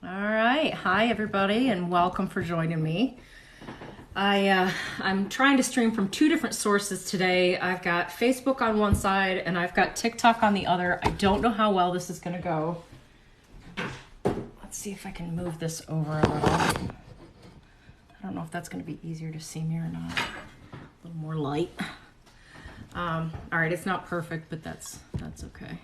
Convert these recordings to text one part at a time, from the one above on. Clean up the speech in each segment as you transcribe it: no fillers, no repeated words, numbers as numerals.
All right, hi everybody, and welcome for joining me. I'm trying to stream from two different sources today. I've got Facebook on one side and I've got TikTok on the other. I don't know how well this is going to go. Let's see if I can move this over a little. I don't know if that's going to be easier to see me or not. A little more light. All right, it's not perfect, but that's okay.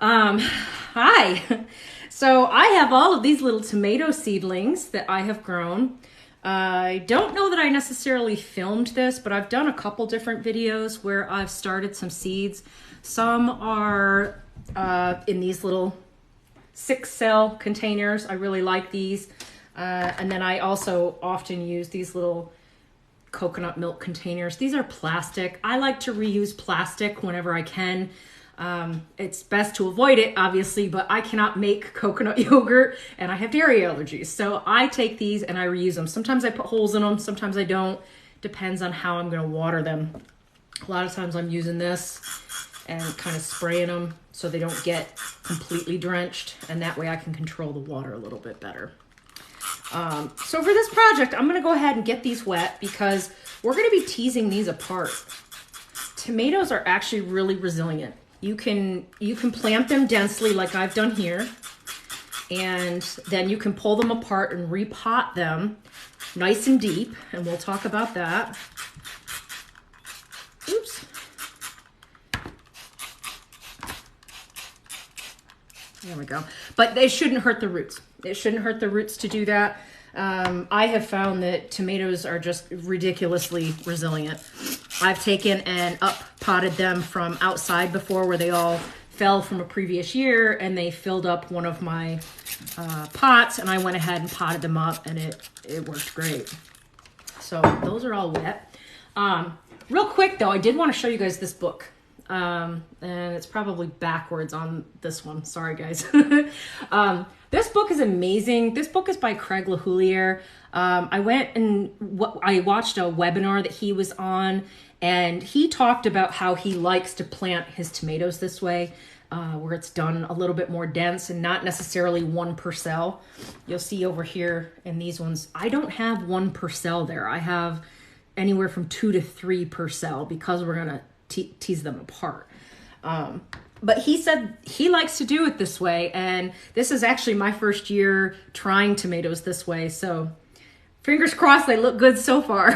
Hi. So I have all of these little tomato seedlings that I have grown. I don't know that I necessarily filmed this, but I've done a couple different videos where I've started some seeds. Some are in these little 6-cell containers. I really like these. And then I also often use these little coconut milk containers. These are plastic. I like to reuse plastic whenever I can. It's best to avoid it, obviously, but I cannot make coconut yogurt and I have dairy allergies. So I take these and I reuse them. Sometimes I put holes in them, sometimes I don't. Depends on how I'm going to water them. A lot of times I'm using this and kind of spraying them so they don't get completely drenched, and that way I can control the water a little bit better. So for this project, I'm going to go ahead and get these wet because we're going to be teasing these apart. Tomatoes are actually really resilient. You can plant them densely like I've done here, and then you can pull them apart and repot them nice and deep, and we'll talk about that. Oops. There we go. But they shouldn't hurt the roots. It shouldn't hurt the roots to do that. I have found that tomatoes are just ridiculously resilient. I've taken and up-potted them from outside before where they all fell from a previous year, and they filled up one of my pots, and I went ahead and potted them up, and it worked great. So those are all wet. Real quick, though, I did want to show you guys this book. And it's probably backwards on this one. Sorry, guys. This book is amazing. This book is by Craig LaHouliere. I went and I watched a webinar that he was on, and he talked about how he likes to plant his tomatoes this way, where it's done a little bit more dense and not necessarily one per cell. You'll see over here in these ones, I don't have one per cell there. I have anywhere from 2 to 3 per cell because we're going to tease them apart. But he said he likes to do it this way, and this is actually my first year trying tomatoes this way, so fingers crossed they look good so far.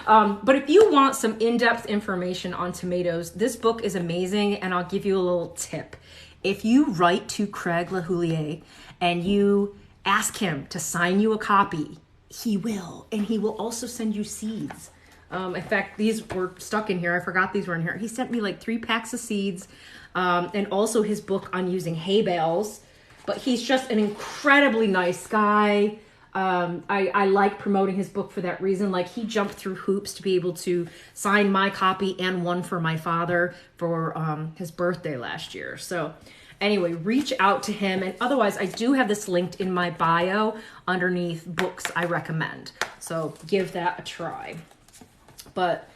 But if you want some in-depth information on tomatoes, this book is amazing, and I'll give you a little tip. If you write to Craig LaHouliere and you ask him to sign you a copy, he will, and he will also send you seeds. In fact, these were stuck in here. I forgot these were in here. He sent me like 3 packs of seeds, and also his book on using hay bales. But he's just an incredibly nice guy. I like promoting his book for that reason. Like, he jumped through hoops to be able to sign my copy and one for my father for his birthday last year. So anyway, reach out to him. And otherwise, I do have this linked in my bio underneath books I recommend. So give that a try. But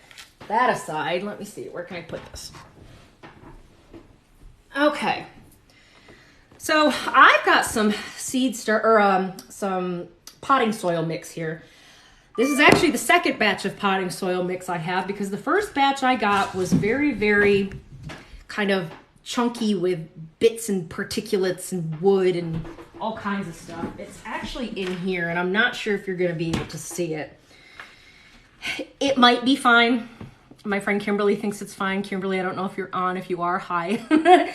that aside, let me see, where can I put this? Okay. So I've got some some potting soil mix here. This is actually the second batch of potting soil mix I have, because the first batch I got was very, very kind of chunky with bits and particulates and wood and all kinds of stuff. It's actually in here, and I'm not sure if you're going to be able to see it. It might be fine. My friend Kimberly thinks it's fine. Kimberly, I don't know if you're on. If you are, hi.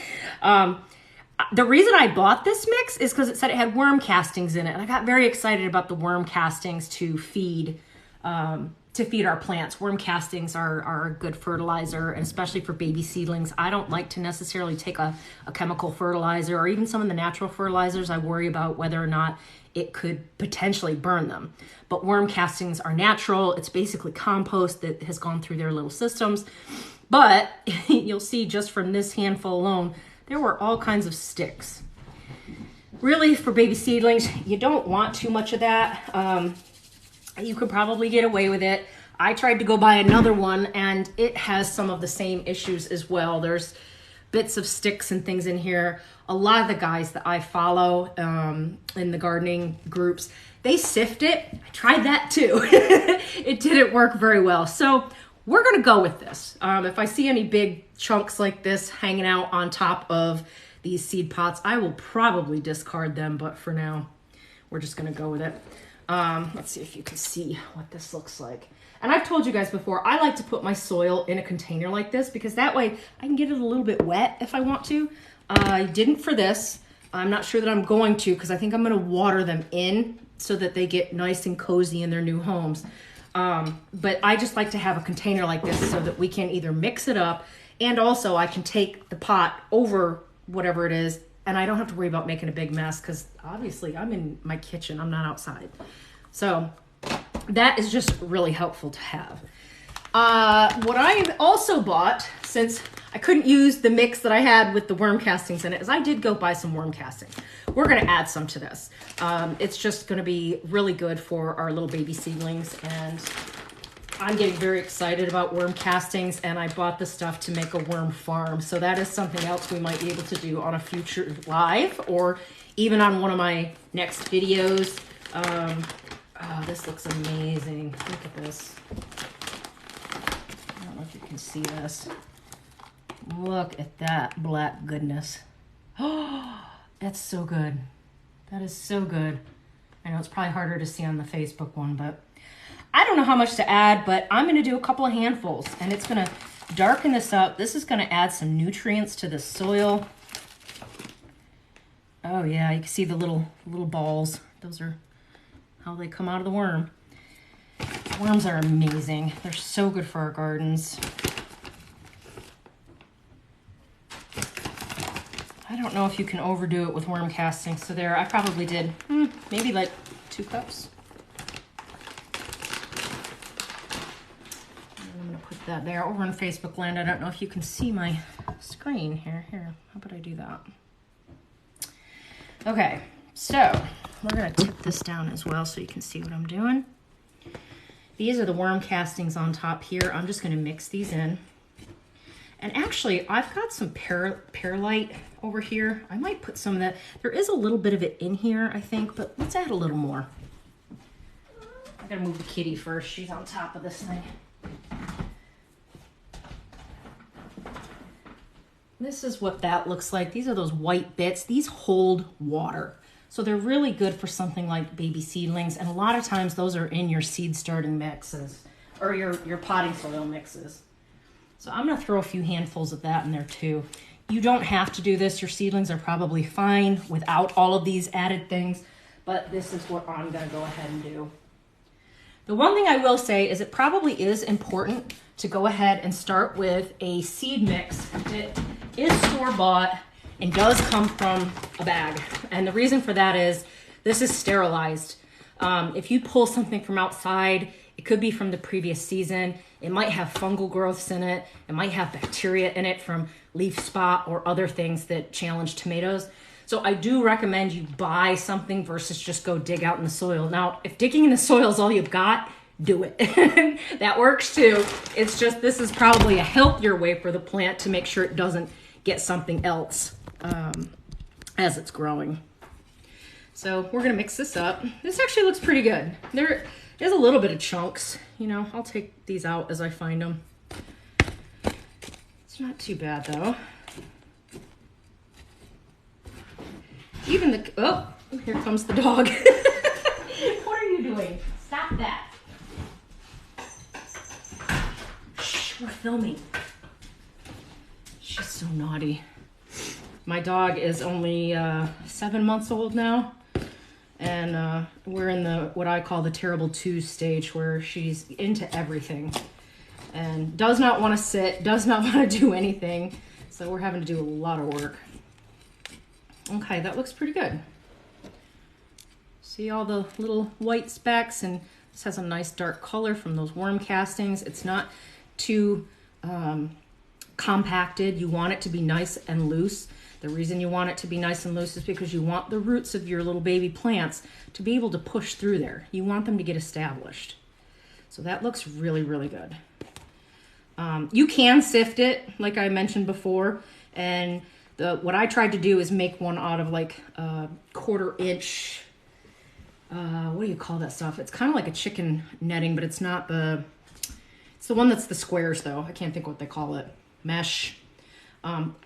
The reason I bought this mix is because it said it had worm castings in it. And I got very excited about the worm castings to feed our plants. Worm castings are a good fertilizer, and especially for baby seedlings. I don't like to necessarily take a chemical fertilizer or even some of the natural fertilizers. I worry about whether or not it could potentially burn them. But worm castings are natural. It's basically compost that has gone through their little systems. But you'll see just from this handful alone, there were all kinds of sticks. Really, for baby seedlings, you don't want too much of that. You could probably get away with it. I tried to go buy another one, and it has some of the same issues as well. There's bits of sticks and things in here. A lot of the guys that I follow in the gardening groups, they sift it. I tried that too. It didn't work very well. So we're going to go with this. If I see any big chunks like this hanging out on top of these seed pots, I will probably discard them. But for now, we're just going to go with it. Let's see if you can see what this looks like. And I've told you guys before, I like to put my soil in a container like this because that way I can get it a little bit wet if I want to. I didn't for this. I'm not sure that I'm going to because I think I'm going to water them in so that they get nice and cozy in their new homes. But I just like to have a container like this so that we can either mix it up and also I can take the pot over whatever it is and I don't have to worry about making a big mess because obviously I'm in my kitchen. I'm not outside. So that is just really helpful to have. What I also bought, since I couldn't use the mix that I had with the worm castings in it, is I did go buy some worm castings. We're going to add some to this. It's just going to be really good for our little baby seedlings, and I'm getting very excited about worm castings, and I bought the stuff to make a worm farm. So that is something else we might be able to do on a future live or even on one of my next videos. Oh, this looks amazing. Look at this. I don't know if you can see this. Look at that black goodness. Oh, that's so good. That is so good. I know it's probably harder to see on the Facebook one, but I don't know how much to add, but I'm going to do a couple of handfuls, and it's going to darken this up. This is going to add some nutrients to the soil. Oh, yeah, you can see the little balls. Those are how they come out of the worm. Worms are amazing. They're so good for our gardens. I don't know if you can overdo it with worm casting. So there, I probably did maybe like 2 cups. And I'm gonna put that there over in Facebook land. I don't know if you can see my screen here. Here, how about I do that? Okay, so we're gonna tip this down as well so you can see what I'm doing. These are the worm castings on top here. I'm just gonna mix these in. And actually, I've got some perlite over here. I might put some of that. There is a little bit of it in here, I think, but let's add a little more. I gotta move the kitty first. She's on top of this thing. This is what that looks like. These are those white bits. These hold water. So they're really good for something like baby seedlings. And a lot of times those are in your seed starting mixes or your potting soil mixes. So I'm going to throw a few handfuls of that in there too. You don't have to do this. Your seedlings are probably fine without all of these added things, but this is what I'm going to go ahead and do. The one thing I will say is it probably is important to go ahead and start with a seed mix that is store-bought and does come from a bag. And the reason for that is this is sterilized. If you pull something from outside, it could be from the previous season. It might have fungal growths in it. It might have bacteria in it from leaf spot or other things that challenge tomatoes. So I do recommend you buy something versus just go dig out in the soil. Now, if digging in the soil is all you've got, do it. That works too. It's just this is probably a healthier way for the plant to make sure it doesn't get something else as it's growing. So we're gonna mix this up. This actually looks pretty good. There is a little bit of chunks. You know, I'll take these out as I find them. It's not too bad though. Even the, oh, here comes the dog. What are you doing? Stop that. Shh, we're filming. She's so naughty. My dog is only 7 months old now, and we're in the what I call the terrible twos stage, where she's into everything and does not want to sit, does not want to do anything. So we're having to do a lot of work. Okay, that looks pretty good. See all the little white specks, and this has a nice dark color from those worm castings. It's not too compacted. You want it to be nice and loose. The reason you want it to be nice and loose is because you want the roots of your little baby plants to be able to push through there. You want them to get established. So that looks really, really good. You can sift it, like I mentioned before, And what I tried to do is make one out of like a 1/4 inch, what do you call that stuff? It's kind of like a chicken netting, but it's not it's the one that's the squares though. I can't think what they call it. Mesh.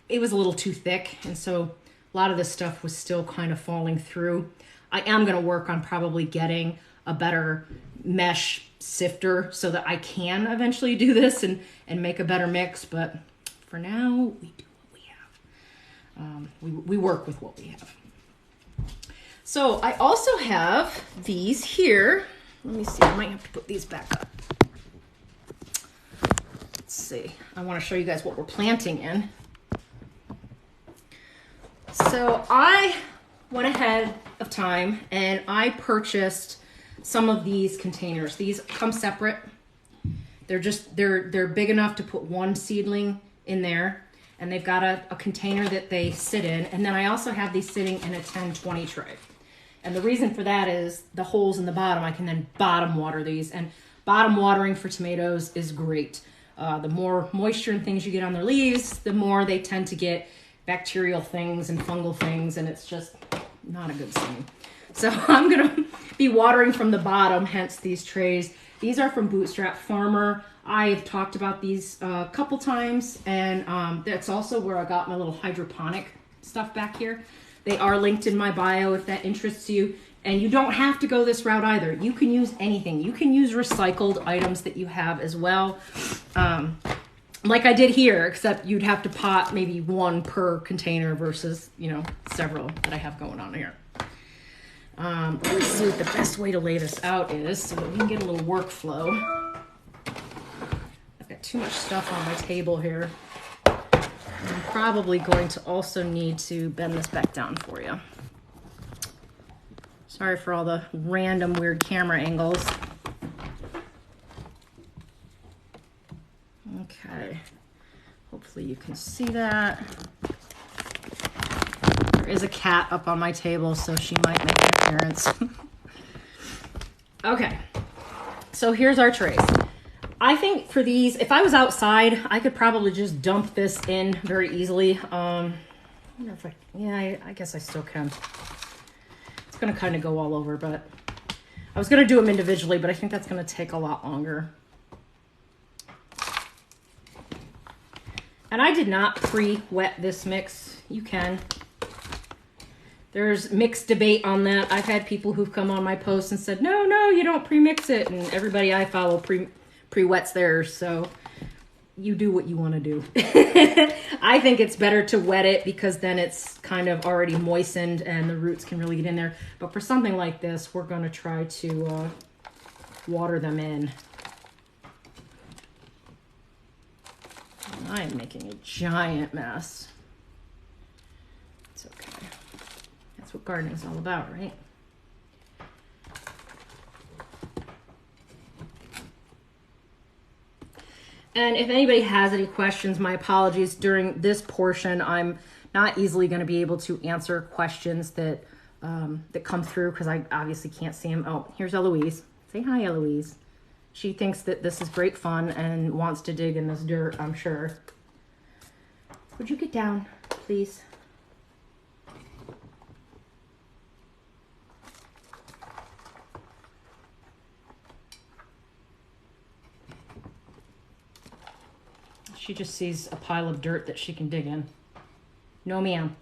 It was a little too thick, and so a lot of this stuff was still kind of falling through. I am going to work on probably getting a better mesh sifter so that I can eventually do this and make a better mix, but for now we do what we have. We work with what we have. So I also have these here. Let me see, I might have to put these back up. Let's see, I want to show you guys what we're planting in. So I went ahead of time and I purchased some of these containers. These come separate. They're big enough to put one seedling in there, and they've got a container that they sit in. And then I also have these sitting in a 10-20 tray. And the reason for that is the holes in the bottom, I can then bottom water these. And bottom watering for tomatoes is great. The more moisture and things you get on their leaves, the more they tend to get bacterial things and fungal things, and it's just not a good thing. So I'm gonna be watering from the bottom, hence these trays. These are from Bootstrap Farmer. I've talked about these a couple times, and that's also where I got my little hydroponic stuff back here. They are linked in my bio if that interests you. And you don't have to go this route either. You can use anything. You can use recycled items that you have as well. Like I did here, except you'd have to pot maybe one per container versus, several that I have going on here. Let's see what the best way to lay this out is so that we can get a little workflow. I've got too much stuff on my table here. I'm probably going to also need to bend this back down for you. Sorry for all the random weird camera angles. Okay, hopefully you can see that. There is a cat up on my table, so she might make an appearance. Okay, so here's our trays. I think for these, if I was outside, I could probably just dump this in very easily. I wonder if I guess I still can. It's gonna kind of go all over, but I was gonna do them individually, but I think that's gonna take a lot longer. And I did not pre-wet this mix. You can. There's mixed debate on that. I've had people who've come on my posts and said, no, you don't pre-mix it. And everybody I follow pre-wets theirs. So you do what you want to do. I think it's better to wet it because then it's kind of already moistened and the roots can really get in there. But for something like this, we're going to try to water them in. I am making a giant mess. It's okay. That's what gardening is all about, right? And if anybody has any questions, my apologies. During this portion, I'm not easily going to be able to answer questions that that come through because I obviously can't see them. Oh, here's Eloise. Say hi, Eloise. She thinks that this is great fun and wants to dig in this dirt, I'm sure. Would you get down, please? She just sees a pile of dirt that she can dig in. No, ma'am.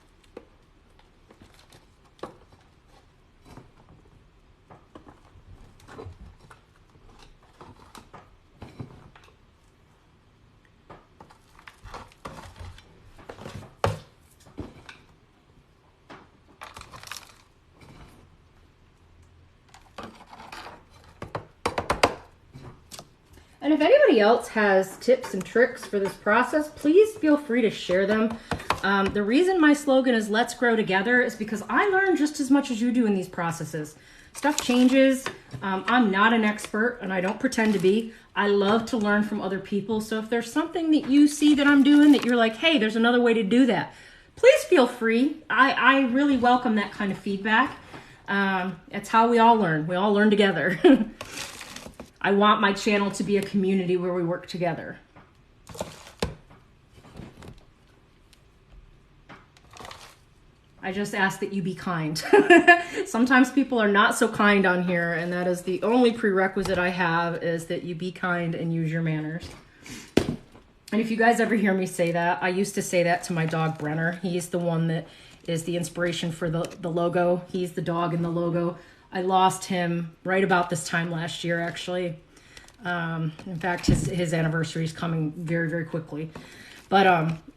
And if anybody else has tips and tricks for this process, please feel free to share them. The reason my slogan is Let's Grow Together is because I learn just as much as you do in these processes. Stuff changes. I'm not an expert and I don't pretend to be. I love to learn from other people. So if there's something that you see that I'm doing that you're like, hey, there's another way to do that, please feel free. I really welcome that kind of feedback. It's how we all learn. We all learn together. I want my channel to be a community where we work together. I just ask that you be kind. Sometimes people are not so kind on here, and that is the only prerequisite I have, is that you be kind and use your manners. And if you guys ever hear me say that, I used to say that to my dog Brenner. He's the one that is the inspiration for the logo. He's the dog in the logo. I lost him right about this time last year, actually. In fact, his anniversary is coming very, very quickly. But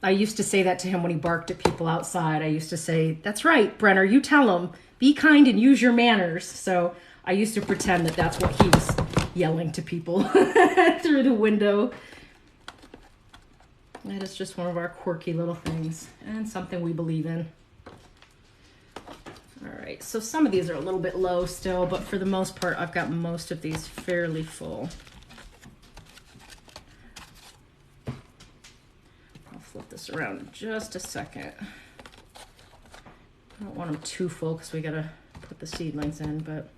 I used to say that to him when he barked at people outside. I used to say, that's right, Brenner, you tell him, be kind and use your manners. So I used to pretend that that's what he was yelling to people through the window. That is just one of our quirky little things and something we believe in. All right, so some of these are a little bit low still, but for the most part, I've got most of these fairly full. I'll flip this around in just a second. I don't want them too full because we gotta put the seedlings in, but,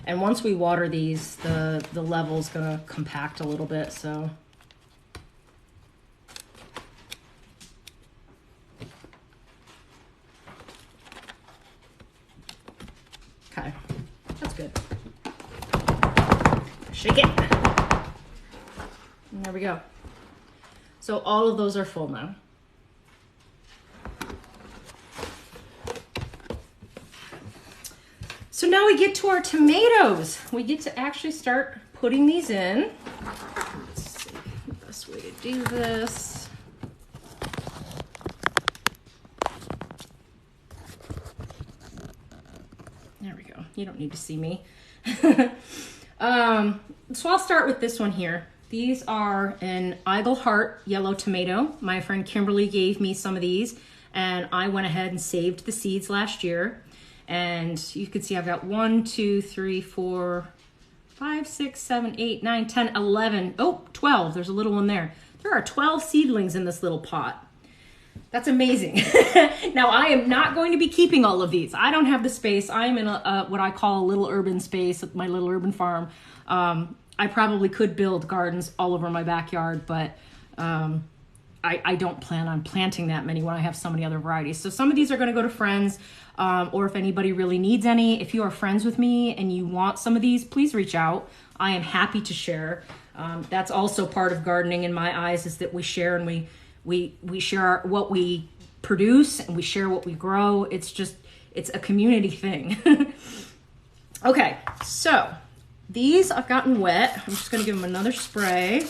and once we water these, the level's gonna compact a little bit, so. Okay, that's good. Shake it. And there we go. So all of those are full now. So now we get to our tomatoes. We get to actually start putting these in. Let's see the best way to do this. There we go. You don't need to see me. So I'll start with this one here. These are an Eagle Heart yellow tomato. My friend Kimberly gave me some of these, and I went ahead and saved the seeds last year. And you can see I've got 1, 2, 3, 4, 5, 6, 7, 8, 9, 10, 11. Oh, 12. There's a little one there. There are 12 seedlings in this little pot. That's amazing. Now, I am not going to be keeping all of these. I don't have the space. I'm in what I call a little urban space at my little urban farm. I probably could build gardens all over my backyard, but I don't plan on planting that many when I have so many other varieties. So some of these are going to go to friends, or if anybody really needs any. If you are friends with me and you want some of these, please reach out. I am happy to share. That's also part of gardening in my eyes, is that we share, and we share what we produce, and we share what we grow. It's a community thing. Okay, so these I've gotten wet. I'm just going to give them another spray.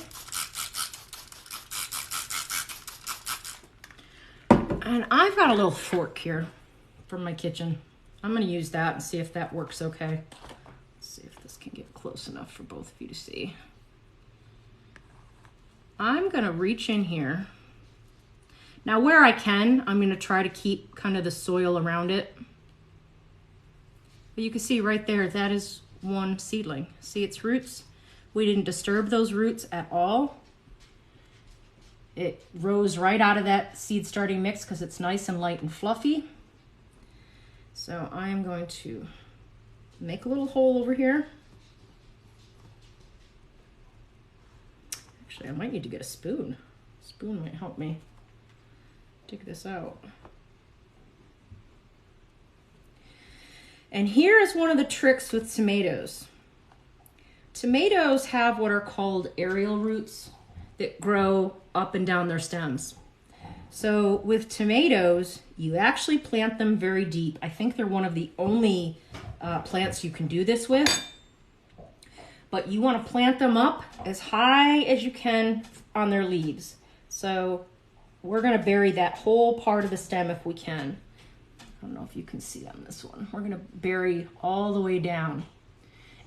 And I've got a little fork here from my kitchen. I'm going to use that and see if that works okay. Let's see if this can get close enough for both of you to see. I'm going to reach in here. Now, where I can, I'm going to try to keep kind of the soil around it. But you can see right there, that is one seedling. See its roots? We didn't disturb those roots at all. It rose right out of that seed starting mix because it's nice and light and fluffy. So I am going to make a little hole over here. Actually, I might need to get a spoon. A spoon might help me dig this out. And here is one of the tricks with tomatoes. Tomatoes have what are called aerial roots that grow up and down their stems. So with tomatoes, you actually plant them very deep. I think they're one of the only plants you can do this with. But you want to plant them up as high as you can on their leaves. So we're going to bury that whole part of the stem if we can. I don't know if you can see on this one. We're going to bury all the way down.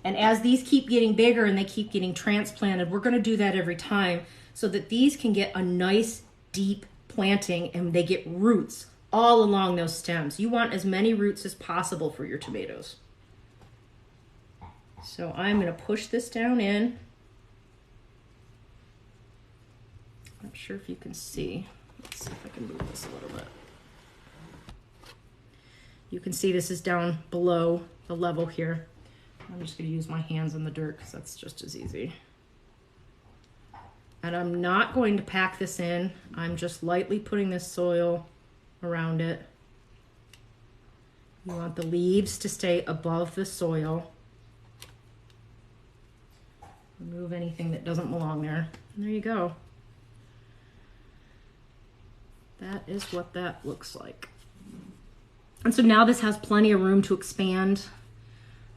And as these keep getting bigger and they keep getting transplanted, we're going to do that every time so that these can get a nice deep planting and they get roots all along those stems. You want as many roots as possible for your tomatoes. So I'm going to push this down in. Not sure if you can see. Let's see if I can move this a little bit. You can see this is down below the level here. I'm just going to use my hands in the dirt because that's just as easy. And I'm not going to pack this in. I'm just lightly putting this soil around it. You want the leaves to stay above the soil. Remove anything that doesn't belong there. And there you go. That is what that looks like. And so now this has plenty of room to expand.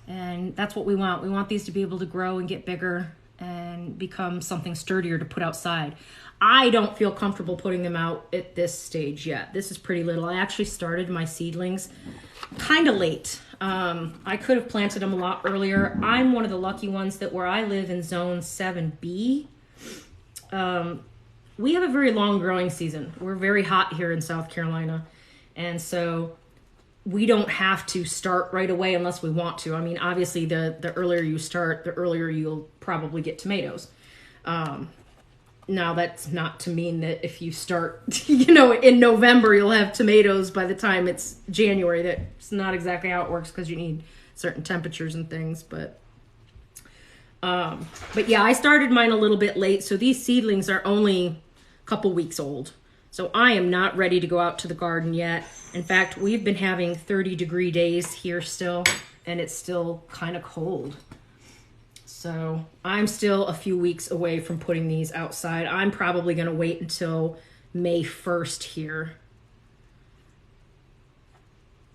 And that's what we want. We want these to be able to grow and get bigger and become something sturdier to put outside. I don't feel comfortable putting them out at this stage yet. This is pretty little. I actually started my seedlings kind of late. I could have planted them a lot earlier. I'm one of the lucky ones that where I live in zone 7B, we have a very long growing season. We're very hot here in South Carolina. And so we don't have to start right away unless we want to. I mean, obviously the earlier you start, the earlier you'll probably get tomatoes. Now that's not to mean that if you start, in November, you'll have tomatoes by the time it's January. That's not exactly how it works because you need certain temperatures and things. But yeah, I started mine a little bit late. So these seedlings are only a couple weeks old. So I am not ready to go out to the garden yet. In fact, we've been having 30-degree days here still, and it's still kind of cold. So I'm still a few weeks away from putting these outside. I'm probably going to wait until May 1st here.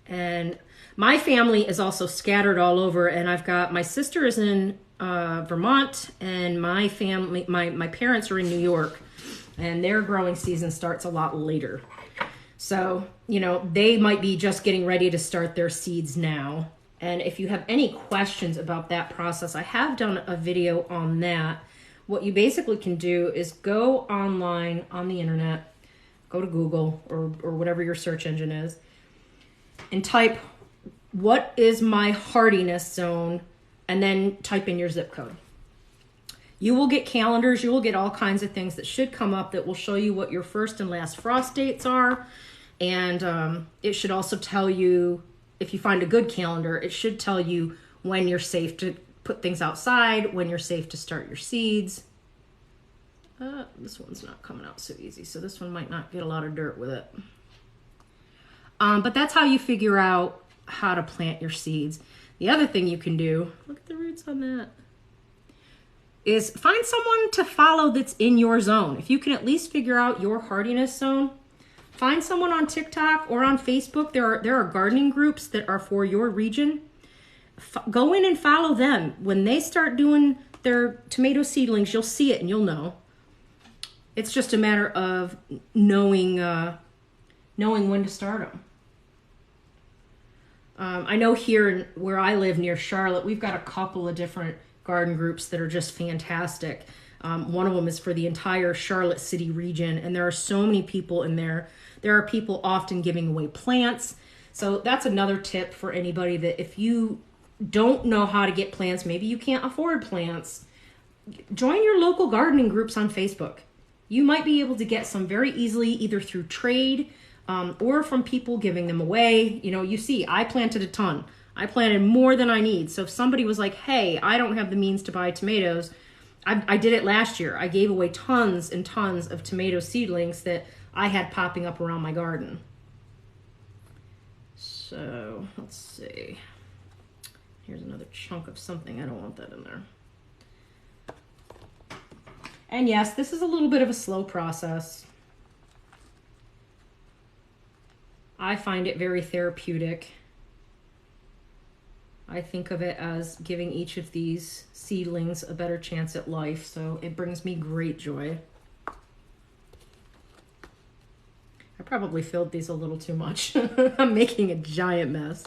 And my family is also scattered all over, and I've got, my sister is in Vermont, and my family, my parents are in New York, and their growing season starts a lot later. So, they might be just getting ready to start their seeds now. And if you have any questions about that process, I have done a video on that. What you basically can do is go online on the internet, go to Google or whatever your search engine is, and type, what is my hardiness zone? And then type in your zip code. You will get calendars. You will get all kinds of things that should come up that will show you what your first and last frost dates are. And it should also tell you, if you find a good calendar, it should tell you when you're safe to put things outside, when you're safe to start your seeds. This one's not coming out so easy, so this one might not get a lot of dirt with it. But that's how you figure out how to plant your seeds. The other thing you can do, look at the roots on that, is find someone to follow that's in your zone. If you can at least figure out your hardiness zone, find someone on TikTok or on Facebook. There are gardening groups that are for your region. Go in and follow them. When they start doing their tomato seedlings, you'll see it and you'll know. It's just a matter of knowing when to start them. I know here where I live near Charlotte, we've got a couple of different garden groups that are just fantastic. One of them is for the entire Charlotte City region, and there are so many people in there. There are people often giving away plants. So that's another tip for anybody that if you don't know how to get plants, maybe you can't afford plants, join your local gardening groups on Facebook. You might be able to get some very easily, either through trade or from people giving them away. You see, I planted a ton. I planted more than I need. So if somebody was like, hey, I don't have the means to buy tomatoes, I did it last year. I gave away tons and tons of tomato seedlings that I had popping up around my garden. So let's see. Here's another chunk of something. I don't want that in there. And yes, this is a little bit of a slow process. I find it very therapeutic. I think of it as giving each of these seedlings a better chance at life, so it brings me great joy. I probably filled these a little too much. I'm making a giant mess.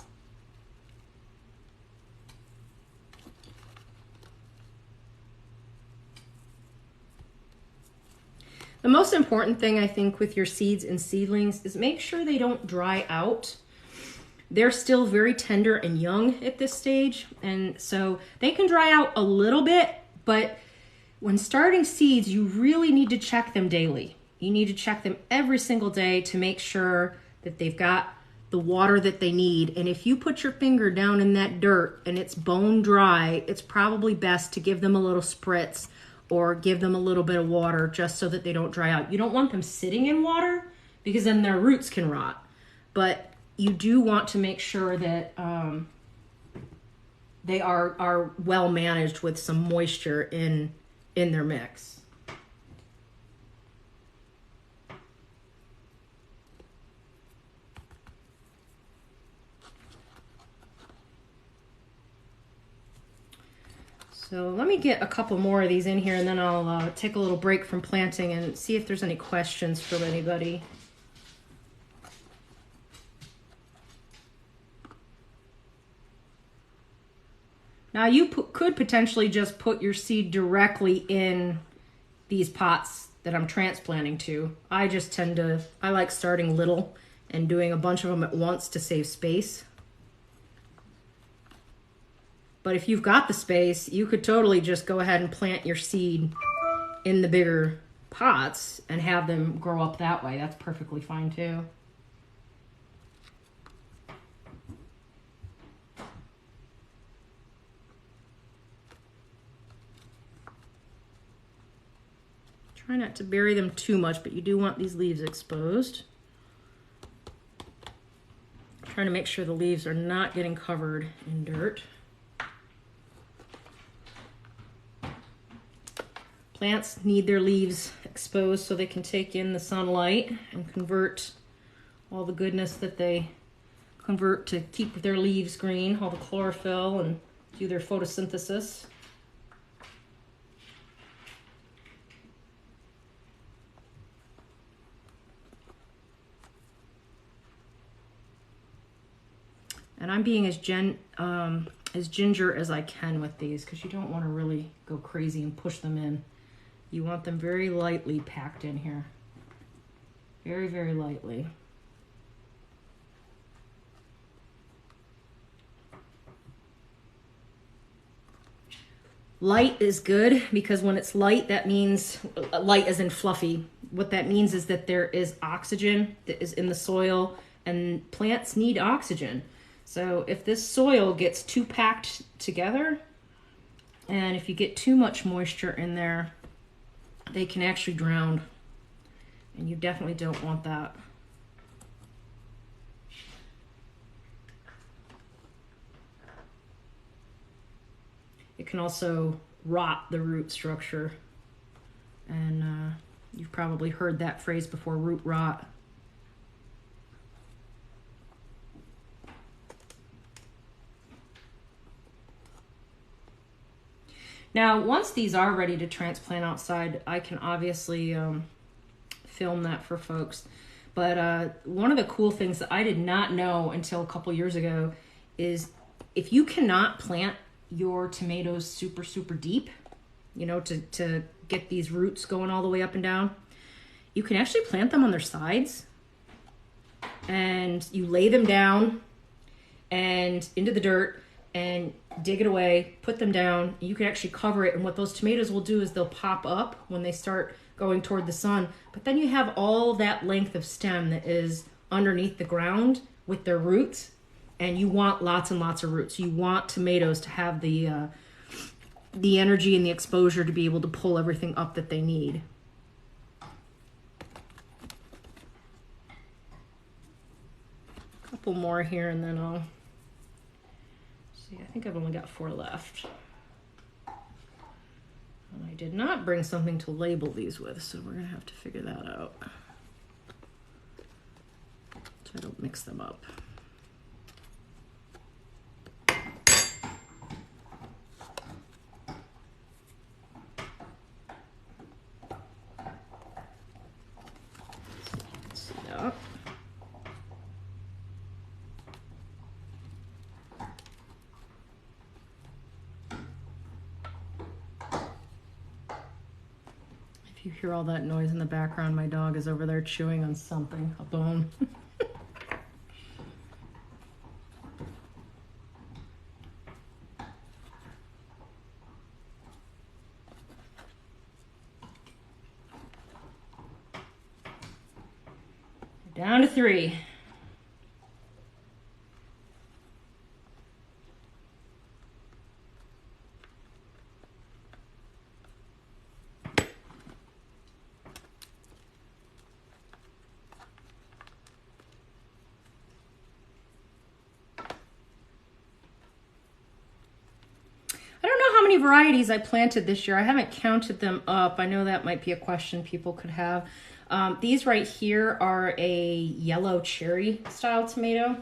The most important thing, I think, with your seeds and seedlings is make sure they don't dry out. They're still very tender and young at this stage, and so they can dry out a little bit, but when starting seeds, you really need to check them daily. You need to check them every single day to make sure that they've got the water that they need. And if you put your finger down in that dirt and it's bone dry, it's probably best to give them a little spritz or give them a little bit of water just so that they don't dry out. You don't want them sitting in water because then their roots can rot. But you do want to make sure that they are well managed with some moisture in their mix. So let me get a couple more of these in here, and then I'll take a little break from planting and see if there's any questions from anybody. Now you could potentially just put your seed directly in these pots that I'm transplanting to. I just I like starting little and doing a bunch of them at once to save space. But if you've got the space, you could totally just go ahead and plant your seed in the bigger pots and have them grow up that way. That's perfectly fine too. Try not to bury them too much, but you do want these leaves exposed. Trying to make sure the leaves are not getting covered in dirt. Plants need their leaves exposed so they can take in the sunlight and convert all the goodness that they convert to keep their leaves green, all the chlorophyll, and do their photosynthesis. And I'm being as ginger as I can with these, because you don't want to really go crazy and push them in. You want them very lightly packed in here. Very, very lightly. Light is good, because when it's light, that means light as in fluffy. What that means is that there is oxygen that is in the soil, and plants need oxygen. So if this soil gets too packed together, and if you get too much moisture in there, they can actually drown, and you definitely don't want that. It can also rot the root structure, and you've probably heard that phrase before, root rot. Now, once these are ready to transplant outside, I can obviously film that for folks. But one of the cool things that I did not know until a couple years ago is if you cannot plant your tomatoes super, super deep, you know, to get these roots going all the way up and down, you can actually plant them on their sides. And you lay them down and into the dirt and dig it away, put them down. You can actually cover it, and what those tomatoes will do is they'll pop up when they start going toward the sun, but then you have all that length of stem that is underneath the ground with their roots, and you want lots and lots of roots. You want tomatoes to have the energy and the exposure to be able to pull everything up that they need. A couple more here, and then I'll see. I think I've only got 4 left. And I did not bring something to label these with, so we're gonna have to figure that out so I don't mix them up. See that. You hear all that noise in the background, my dog is over there chewing on something, a bone. Down to 3. many varieties I planted this year. I haven't counted them up. I know that might be a question people could have. These right here are a yellow cherry style tomato.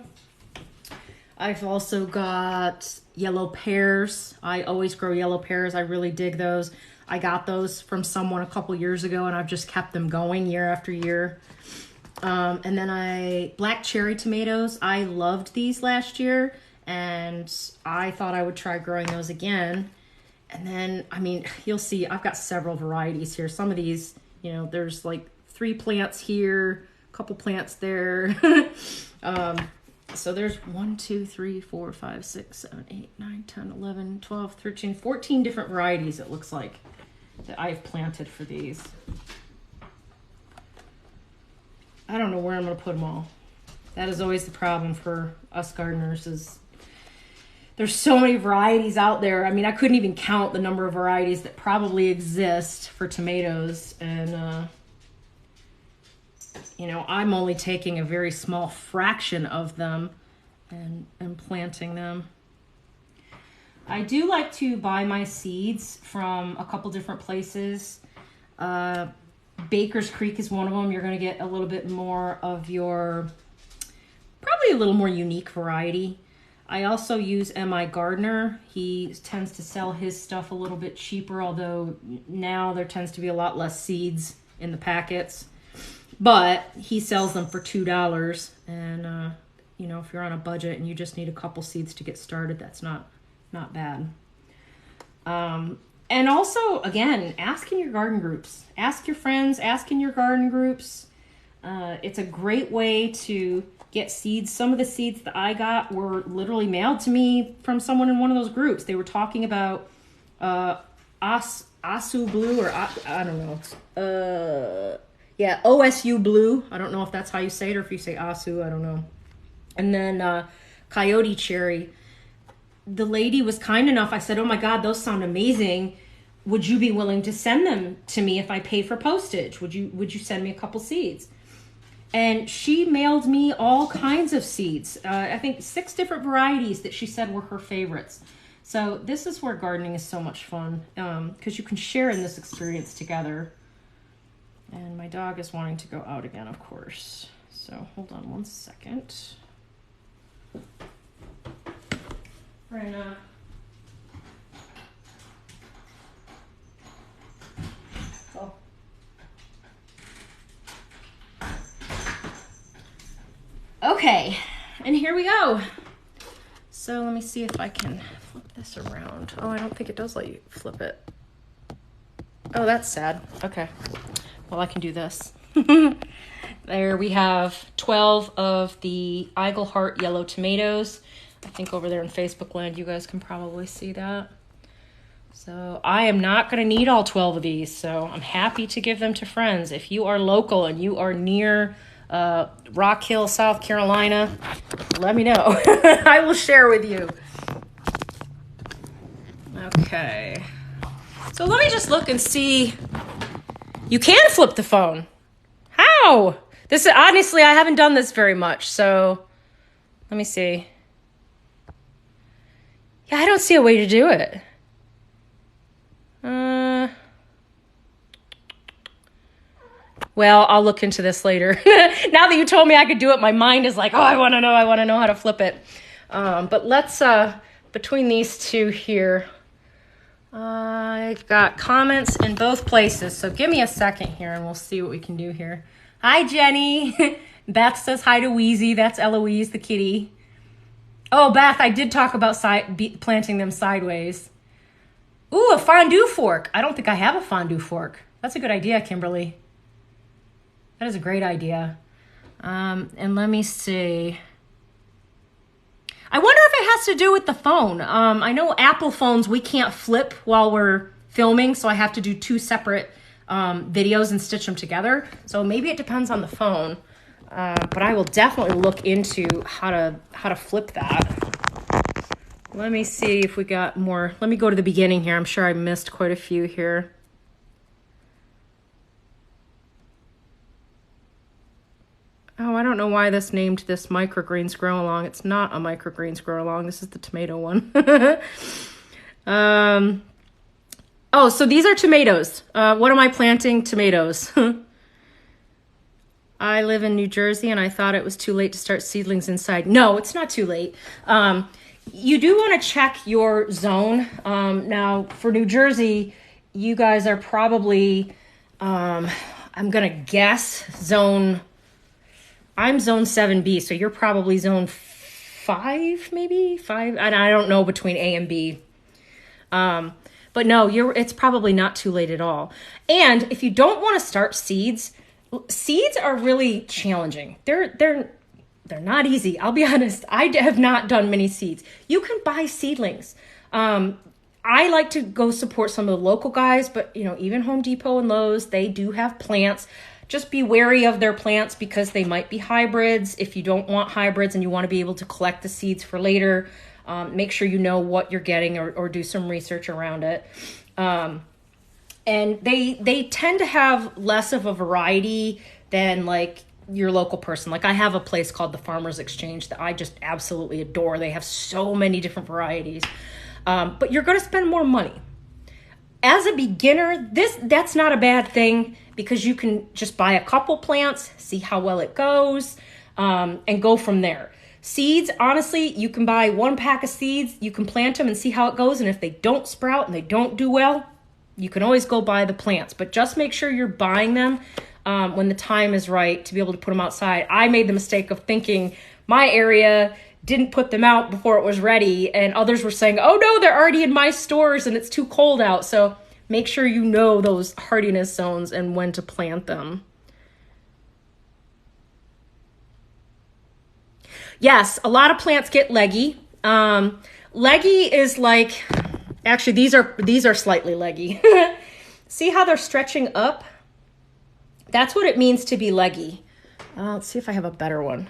I've also got yellow pears. I always grow yellow pears. I really dig those. I got those from someone a couple years ago, and I've just kept them going year after year. And then black cherry tomatoes. I loved these last year, and I thought I would try growing those again. And then, I mean, you'll see, I've got several varieties here. Some of these, you know, there's like 3 plants here, a couple plants there. So there's 1, 2, 3, 4, 5, 6, 7, 8, 9, 10, 11, 12, 13, 14 different varieties, it looks like, that I've planted for these. I don't know where I'm going to put them all. That is always the problem for us gardeners, is there's so many varieties out there. I mean, I couldn't even count the number of varieties that probably exist for tomatoes. And, you know, I'm only taking a very small fraction of them and planting them. I do like to buy my seeds from a couple different places. Baker's Creek is one of them. You're going to get a little bit more of your, probably a little more unique variety. I also use M.I. Gardner. He tends to sell his stuff a little bit cheaper, although now there tends to be a lot less seeds in the packets. But he sells them for $2. And, you know, if you're on a budget and you just need a couple seeds to get started, that's not bad. And also, again, ask in your garden groups. Ask your friends, ask in your garden groups. It's a great way to get seeds. Some of the seeds that I got were literally mailed to me from someone in one of those groups. They were talking about Asu Blue, or I don't know. Yeah, OSU Blue. I don't know if that's how you say it or if you say Asu. I don't know. And then Coyote Cherry. The lady was kind enough. I said, oh my God, those sound amazing. Would you be willing to send them to me if I pay for postage? Would you send me a couple seeds? And she mailed me all kinds of seeds. I think 6 different varieties that she said were her favorites. So this is where gardening is so much fun, because you can share in this experience together. And my dog is wanting to go out again, of course. So hold on one second. Right now. Oh. Okay, and here we go. So let me see if I can flip this around. Oh, I don't think it does let you flip it. Oh, that's sad. Okay. Well, I can do this. There we have 12 of the Eagle Yellow tomatoes. I think over there in Facebook land, you guys can probably see that. So I am not going to need all 12 of these, so I'm happy to give them to friends. If you are local and you are near Rock Hill, South Carolina, let me know. I will share with you. Okay. So let me just look and see. You can flip the phone. How? This is, honestly, I haven't done this very much, so let me see. Yeah, I don't see a way to do it. Well, I'll look into this later. Now that you told me I could do it, my mind is like, oh, I want to know how to flip it. But let's, between these two here, I've got comments in both places. So give me a second here and we'll see what we can do here. Hi, Jenny. Beth says hi to Wheezy. That's Eloise, the kitty. Oh, Beth, I did talk about planting them sideways. Ooh, a fondue fork. I don't think I have a fondue fork. That's a good idea, Kimberly. That is a great idea. And let me see. I wonder if it has to do with the phone. I know Apple phones, we can't flip while we're filming, so I have to do 2 separate videos and stitch them together. So maybe it depends on the phone. But I will definitely look into how to flip that. Let me see if we got more. Let me go to the beginning here. I'm sure I missed quite a few here. Oh, I don't know why this named this microgreens grow along. It's not a microgreens grow along. This is the tomato one. Oh, so these are tomatoes. What am I planting? Tomatoes. I live in New Jersey and I thought it was too late to start seedlings inside. No, it's not too late. You do want to check your zone. Now, for New Jersey, you guys are probably, I'm going to guess, I'm zone 7B, so you're probably zone 5, maybe? 5? And I don't know between A and B. But no, it's probably not too late at all. And if you don't want to start seeds are really challenging. They're not easy. I'll be honest. I have not done many seeds. You can buy seedlings. I like to go support some of the local guys, but even Home Depot and Lowe's, they do have plants. Just be wary of their plants because they might be hybrids. If you don't want hybrids and you want to be able to collect the seeds for later, make sure you know what you're getting or do some research around it. And they tend to have less of a variety than like your local person. Like I have a place called the Farmers Exchange that I just absolutely adore. They have so many different varieties. But you're going to spend more money. As a beginner, that's not a bad thing because you can just buy a couple plants, see how well it goes, and go from there. Seeds, honestly, you can buy 1 pack of seeds, you can plant them and see how it goes. And if they don't sprout and they don't do well, you can always go buy the plants, but just make sure you're buying them when the time is right to be able to put them outside. I made the mistake of thinking my area didn't put them out before it was ready, and others were saying, oh no, they're already in my stores and it's too cold out. So make sure you know those hardiness zones and when to plant them. Yes, a lot of plants get leggy. Leggy is like, actually these are slightly leggy. See how they're stretching up? That's what it means to be leggy. Let's see if I have a better one.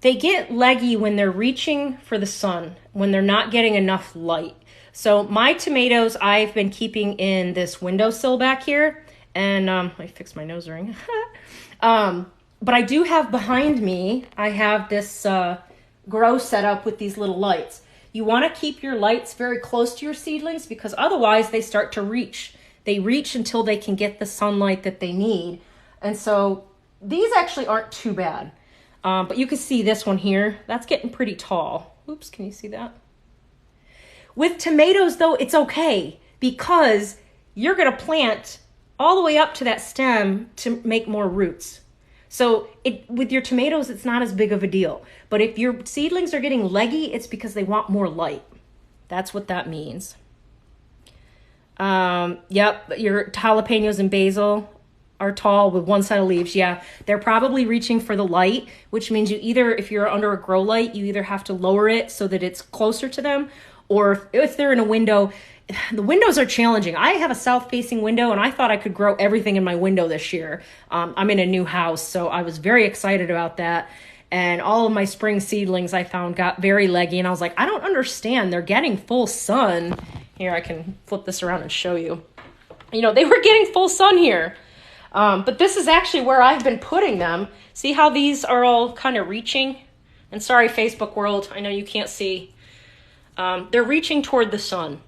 They get leggy when they're reaching for the sun, when they're not getting enough light. So my tomatoes, I've been keeping in this windowsill back here, and I fixed my nose ring. But I do have behind me, I have this grow set up with these little lights. You want to keep your lights very close to your seedlings because otherwise they start to reach. They reach until they can get the sunlight that they need. And so these actually aren't too bad. But you can see this one here. That's getting pretty tall. Oops, can you see that? With tomatoes, though, it's okay because you're going to plant all the way up to that stem to make more roots. So with your tomatoes, it's not as big of a deal. But if your seedlings are getting leggy, it's because they want more light. That's what that means. Yep, your jalapenos and basil are tall with one set of leaves. Yeah, they're probably reaching for the light, which means you either, if you're under a grow light, you either have to lower it so that it's closer to them, or if they're in a window, the windows are challenging. I have a south-facing window, and I thought I could grow everything in my window this year. I'm in a new house, so I was very excited about that. And all of my spring seedlings I found got very leggy, and I was like, I don't understand. They're getting full sun. Here, I can flip this around and show you. They were getting full sun here. But this is actually where I've been putting them. See how these are all kind of reaching? And sorry, Facebook world, I know you can't see. They're reaching toward the sun.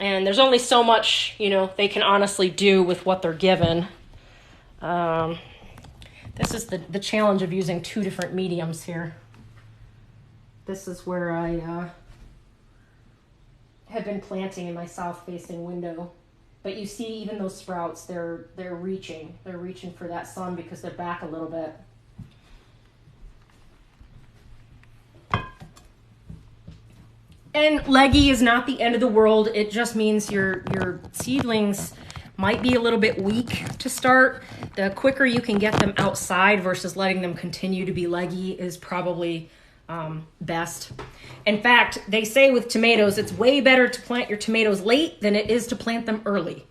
And there's only so much, they can honestly do with what they're given. This is the challenge of using 2 different mediums here. This is where I have been planting in my south-facing window. But you see, even those sprouts, they're reaching. They're reaching for that sun because they're back a little bit. And leggy is not the end of the world. It just means your seedlings might be a little bit weak to start. The quicker you can get them outside versus letting them continue to be leggy is probably best. In fact, they say with tomatoes, it's way better to plant your tomatoes late than it is to plant them early.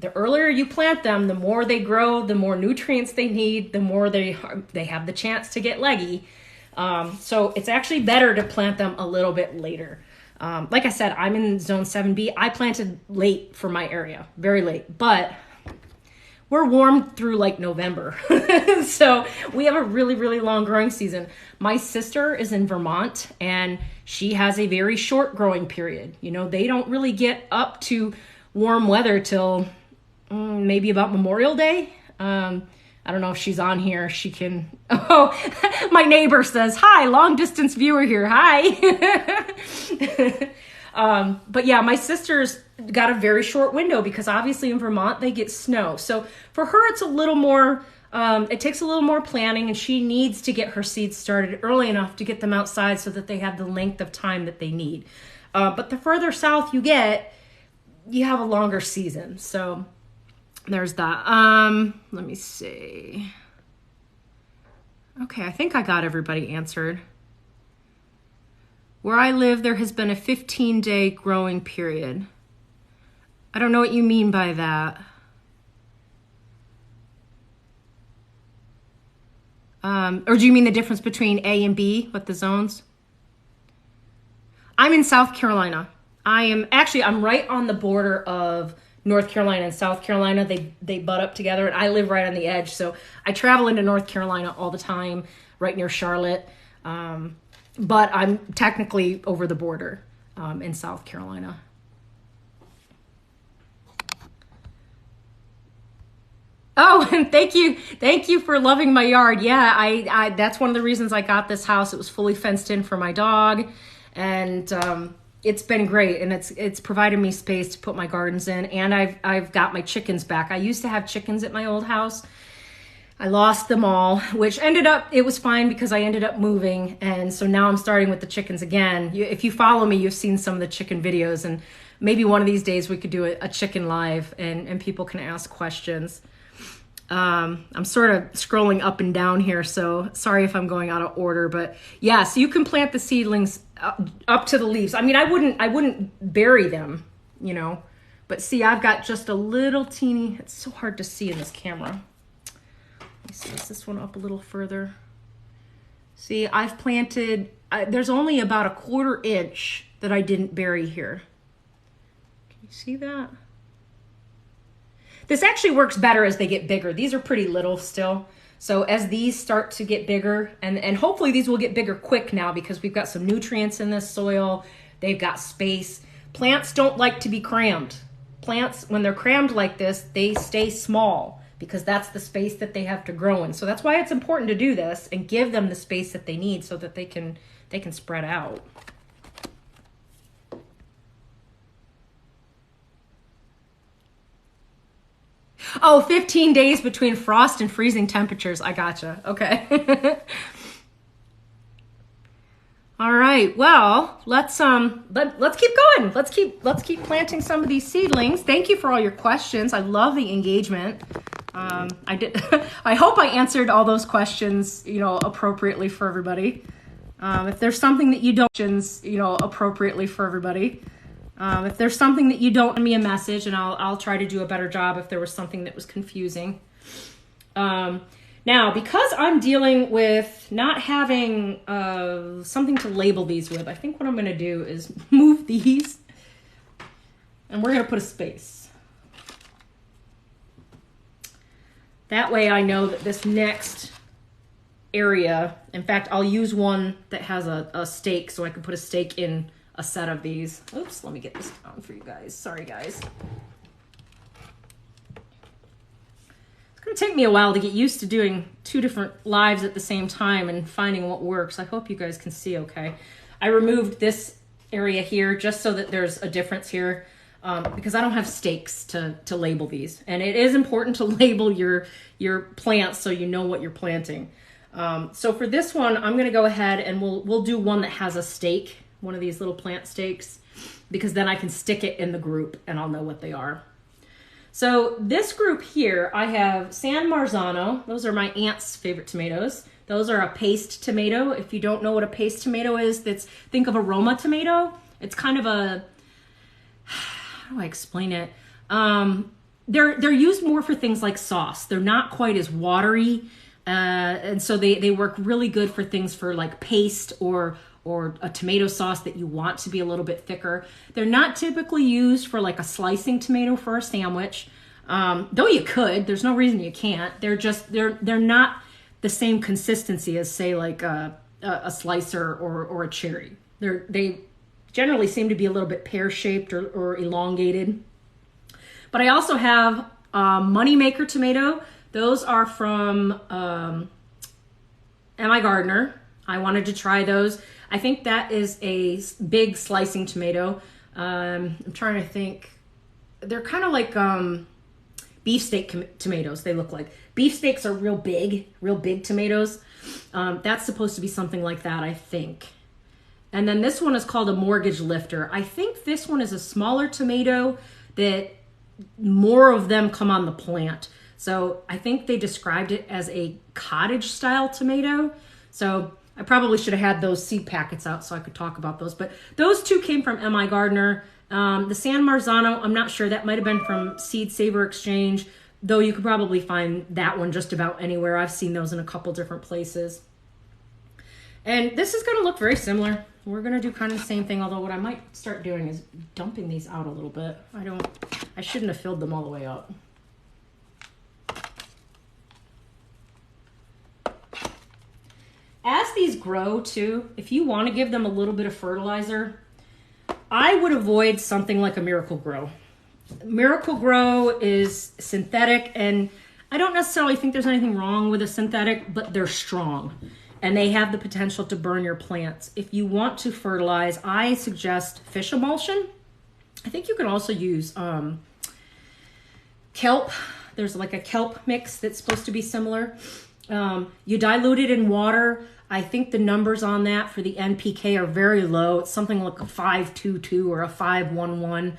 The earlier you plant them, the more they grow, the more nutrients they need, the more they have the chance to get leggy. So it's actually better to plant them a little bit later. Like I said, I'm in zone 7B. I planted late for my area, very late. But we're warm through like November. So we have a really, really long growing season. My sister is in Vermont and she has a very short growing period. You know, they don't really get up to warm weather till maybe about Memorial Day. I don't know if she's on here. She can. Oh, my neighbor says, hi, long distance viewer here. Hi. But yeah, my sister's got a very short window because obviously in Vermont they get snow. So for her, it's a little more, it takes a little more planning, and she needs to get her seeds started early enough to get them outside so that they have the length of time that they need. But the further south you get, you have a longer season. So there's that. Let me see. Okay, I think I got everybody answered. Where I live, there has been a 15-day growing period. I don't know what you mean by that. Or do you mean the difference between A and B with the zones? I'm in South Carolina. I'm right on the border of North Carolina and South Carolina. They butt up together, and I live right on the edge. So I travel into North Carolina all the time, right near Charlotte. But I'm technically over the border in South Carolina. Oh, and thank you for loving my yard. Yeah, I that's one of the reasons I got this house. It was fully fenced in for my dog, and it's been great, and it's provided me space to put my gardens in, and I've got my chickens back. I used to have chickens at my old house. I lost them all, which it was fine because I ended up moving. And so now I'm starting with the chickens again. If you follow me, you've seen some of the chicken videos, and maybe one of these days we could do a chicken live and people can ask questions. I'm sort of scrolling up and down here, so sorry if I'm going out of order, but yeah, so you can plant the seedlings up to the leaves. I mean, I wouldn't bury them, you know, but see, I've got just a little teeny, it's so hard to see in this camera. Size this one up a little further. See, I've planted, there's only about a 1/4 inch that I didn't bury here. Can you see that? This actually works better as they get bigger. These are pretty little still. So as these start to get bigger, and hopefully these will get bigger quick now because we've got some nutrients in this soil. They've got space. Plants don't like to be crammed. Plants, when they're crammed like this, they stay small, because that's the space that they have to grow in. So that's why it's important to do this and give them the space that they need so that they can spread out. Oh, 15 days between frost and freezing temperatures. I gotcha. Okay. All right. Well, let's keep going. Let's keep planting some of these seedlings. Thank you for all your questions. I love the engagement. I did. I hope I answered all those questions, you know, appropriately for everybody. If there's something that you don't, appropriately for everybody. If there's something that you don't, send me a message, and I'll try to do a better job if there was something that was confusing. Now, because I'm dealing with not having something to label these with, I think what I'm going to do is move these, and we're going to put a space. That way I know that this next area, in fact, I'll use one that has a stake, so I can put a stake in a set of these. Oops, let me get this down for you guys. Sorry, guys. It's going to take me a while to get used to doing 2 different lives at the same time and finding what works. I hope you guys can see okay. I removed this area here just so that there's a difference here. Because I don't have stakes to label these, and it is important to label your plants so you know what you're planting. So for this one, I'm going to go ahead and we'll do one that has a stake, one of these little plant stakes, because then I can stick it in the group and I'll know what they are. So this group here, I have San Marzano. Those are my aunt's favorite tomatoes. Those are a paste tomato. If you don't know what a paste tomato is, think of a Roma tomato. It's kind of a, how do I explain it? They're used more for things like sauce. They're not quite as watery, and so they work really good for things for like paste or a tomato sauce that you want to be a little bit thicker. They're not typically used for like a slicing tomato for a sandwich. Though you could, there's no reason you can't. They're not the same consistency as, say, like a slicer or a cherry. They generally seem to be a little bit pear-shaped or elongated. But I also have Moneymaker tomato. Those are from M.I. Gardner. I wanted to try those. I think that is a big slicing tomato. I'm trying to think. They're kind of like beefsteak tomatoes, they look like. Beefsteaks are real big tomatoes. That's supposed to be something like that, I think. And then this one is called a mortgage lifter. I think this one is a smaller tomato that more of them come on the plant. So I think they described it as a cottage style tomato. So I probably should have had those seed packets out so I could talk about those. But those two came from M.I. Gardner. The San Marzano, I'm not sure. That might have been from Seed Saver Exchange, though you could probably find that one just about anywhere. I've seen those in a couple different places. And this is going to look very similar. We're going to do kind of the same thing, although what I might start doing is dumping these out a little bit. I shouldn't have filled them all the way up. As these grow too, if you want to give them a little bit of fertilizer, I would avoid something like a Miracle Grow. Miracle Grow is synthetic, and I don't necessarily think there's anything wrong with a synthetic, but they're strong and they have the potential to burn your plants. If you want to fertilize, I suggest fish emulsion. I think you can also use kelp. There's like a kelp mix that's supposed to be similar. You dilute it in water. I think the numbers on that for the NPK are very low. It's something like a 522 or a 511.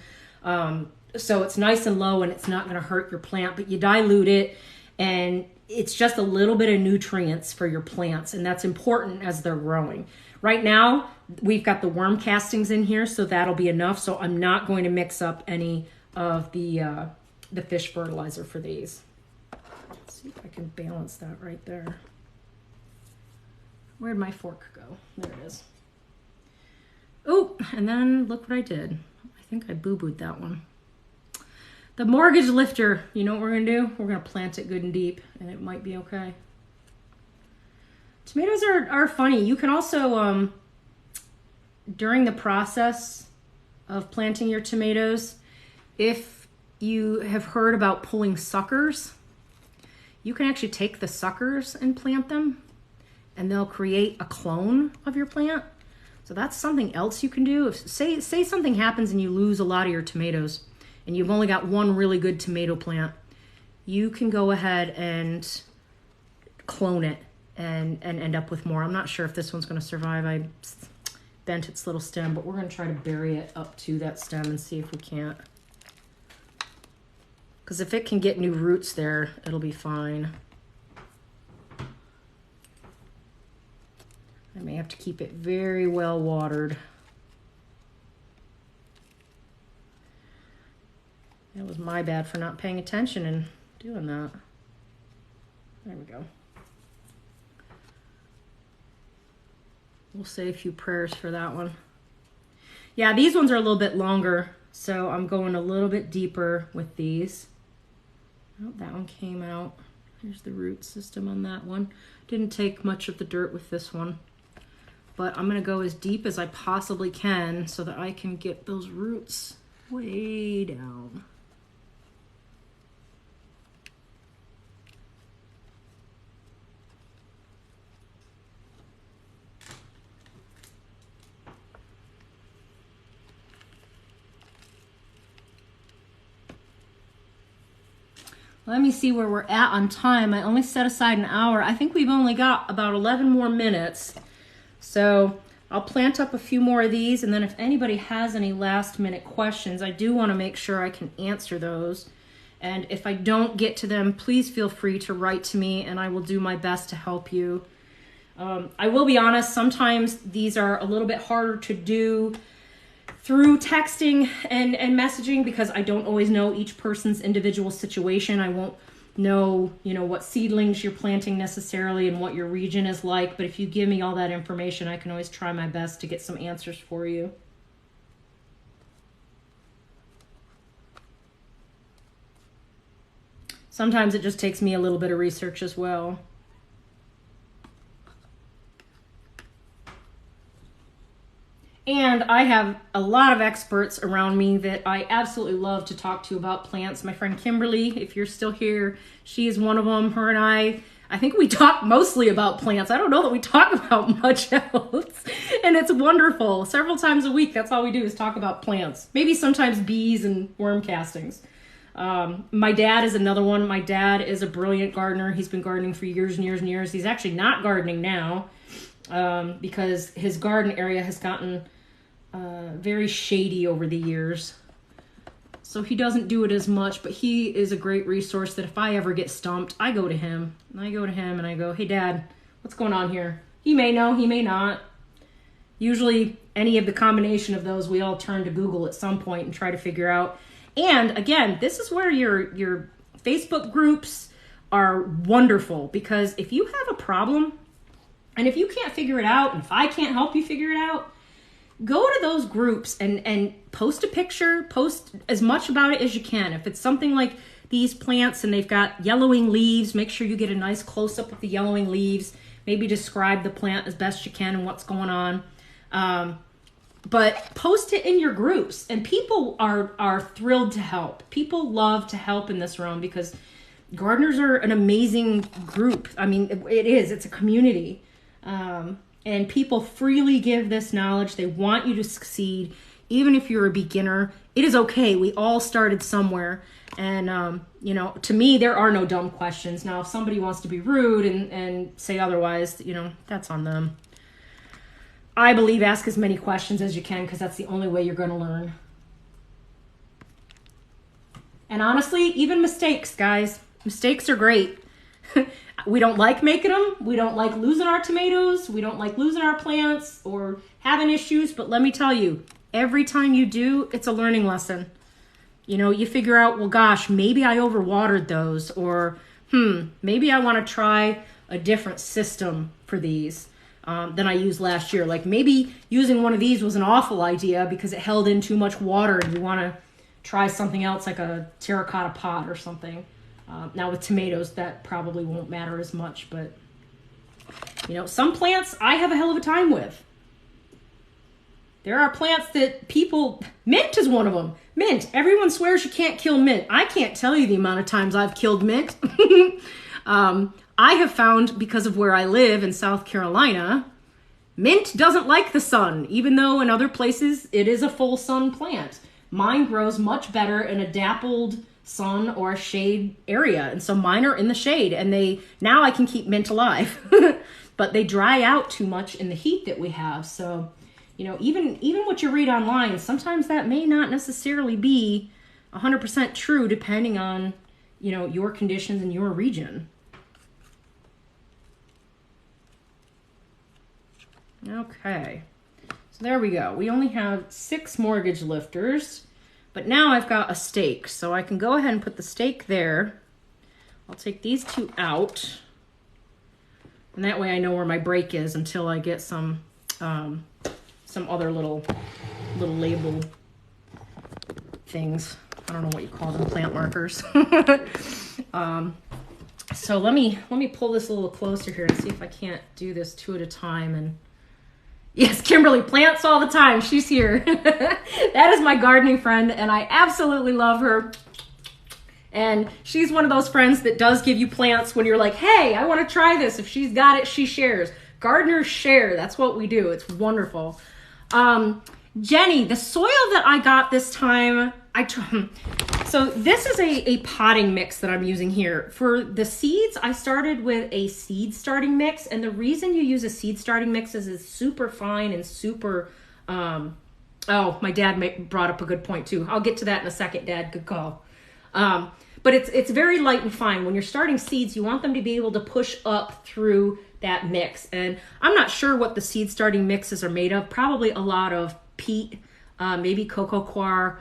So it's nice and low and it's not going to hurt your plant, but you dilute it and it's just a little bit of nutrients for your plants, and that's important as they're growing. Right now, we've got the worm castings in here, so that'll be enough. So I'm not going to mix up any of the fish fertilizer for these. Let's see if I can balance that right there. Where'd my fork go? There it is. Oh, and then look what I did. I think I boo-booed that one. The mortgage lifter, you know what we're going to do? We're going to plant it good and deep, and it might be okay. Tomatoes are funny. You can also, during the process of planting your tomatoes, if you have heard about pulling suckers, you can actually take the suckers and plant them, and they'll create a clone of your plant. So that's something else you can do. If say something happens and you lose a lot of your tomatoes, and you've only got one really good tomato plant, you can go ahead and clone it and end up with more. I'm not sure if this one's going to survive. I bent its little stem, but we're going to try to bury it up to that stem and see if we can't. Because if it can get new roots there, it'll be fine. I may have to keep it very well watered. It was my bad for not paying attention and doing that. There we go. We'll say a few prayers for that one. Yeah, these ones are a little bit longer, so I'm going a little bit deeper with these. Oh, that one came out. Here's the root system on that one. Didn't take much of the dirt with this one, but I'm gonna go as deep as I possibly can so that I can get those roots way down. Let me see where we're at on time. I only set aside an hour. I think we've only got about 11 more minutes. So I'll plant up a few more of these, and then if anybody has any last minute questions, I do want to make sure I can answer those. And if I don't get to them, please feel free to write to me and I will do my best to help you. I will be honest, sometimes these are a little bit harder to do through texting and messaging because I don't always know each person's individual situation. I won't know, what seedlings you're planting necessarily and what your region is like. But if you give me all that information, I can always try my best to get some answers for you. Sometimes it just takes me a little bit of research as well. And I have a lot of experts around me that I absolutely love to talk to about plants. My friend Kimberly, if you're still here, she is one of them. Her and I think we talk mostly about plants. I don't know that we talk about much else. And it's wonderful. Several times a week, that's all we do is talk about plants. Maybe sometimes bees and worm castings. My dad is another one. My dad is a brilliant gardener. He's been gardening for years and years and years. He's actually not gardening now because his garden area has gotten very shady over the years. So he doesn't do it as much, but he is a great resource that if I ever get stumped, I go to him. I go to him and I go, hey, Dad, what's going on here? He may know, he may not. Usually any of the combination of those, we all turn to Google at some point and try to figure out. And again, this is where your Facebook groups are wonderful, because if you have a problem and if you can't figure it out, and if I can't help you figure it out, go to those groups and post a picture, post as much about it as you can. If it's something like these plants and they've got yellowing leaves, make sure you get a nice close-up of the yellowing leaves. Maybe describe the plant as best you can and what's going on. But post it in your groups, and people are thrilled to help. People love to help in this realm because gardeners are an amazing group. I mean, it's a community. And people freely give this knowledge. They want you to succeed. Even if you're a beginner, it is okay. We all started somewhere. And, to me, there are no dumb questions. Now, if somebody wants to be rude and say otherwise, that's on them. I believe ask as many questions as you can, because that's the only way you're going to learn. And honestly, even mistakes, guys. Mistakes are great. We don't like making them. We don't like losing our tomatoes. We don't like losing our plants or having issues. But let me tell you, every time you do, it's a learning lesson. You figure out, well, gosh, maybe I overwatered those, or maybe I want to try a different system for these than I used last year. Like maybe using one of these was an awful idea because it held in too much water, and you want to try something else like a terracotta pot or something. Now with tomatoes, that probably won't matter as much, but some plants I have a hell of a time with. There are plants that mint is one of them. Mint, everyone swears you can't kill mint. I can't tell you the amount of times I've killed mint. I have found, because of where I live in South Carolina, mint doesn't like the sun, even though in other places it is a full sun plant. Mine grows much better in a dappled sun or a shade area, and so mine are in the shade, and now I can keep mint alive. But they dry out too much in the heat that we have. So even what you read online, sometimes that may not necessarily be 100% true, depending on your conditions in your region. Okay, so there we go. We only have 6 mortgage lifters. But now I've got a stake, so I can go ahead and put the stake there. I'll take these 2 out. And that way I know where my break is until I get some other little label things. I don't know what you call them, plant markers. So let me pull this a little closer here and see if I can't do this 2 at a time. And yes, Kimberly, plants all the time. She's here. That is my gardening friend, and I absolutely love her. And she's one of those friends that does give you plants when you're like, hey, I want to try this. If she's got it, she shares. Gardeners share. That's what we do. It's wonderful. Jenny, the soil that I got this time, so this is a potting mix that I'm using here. For the seeds, I started with a seed starting mix, and the reason you use a seed starting mix is it's super fine and super, my dad brought up a good point too. I'll get to that in a second, Dad, good call. But it's very light and fine. When you're starting seeds, you want them to be able to push up through that mix. And I'm not sure what the seed starting mixes are made of. Probably a lot of peat, maybe cocoa coir.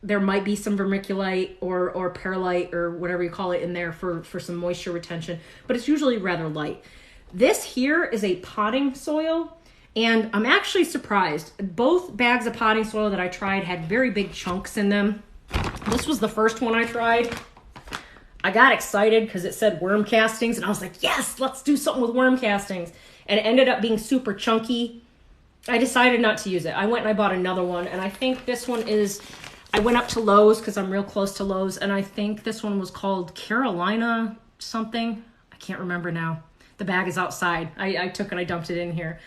There might be some vermiculite or perlite or whatever you call it in there for some moisture retention, but it's usually rather light. This here is a potting soil, and I'm actually surprised. Both bags of potting soil that I tried had very big chunks in them. This was the first one I tried. I got excited because it said worm castings, and I was like, yes, let's do something with worm castings. And it ended up being super chunky. I decided not to use it. I went and I bought another one, and I think this one is, I went up to Lowe's because I'm real close to Lowe's, and I think this one was called Carolina something. I can't remember now. The bag is outside. I took it, I dumped it in here.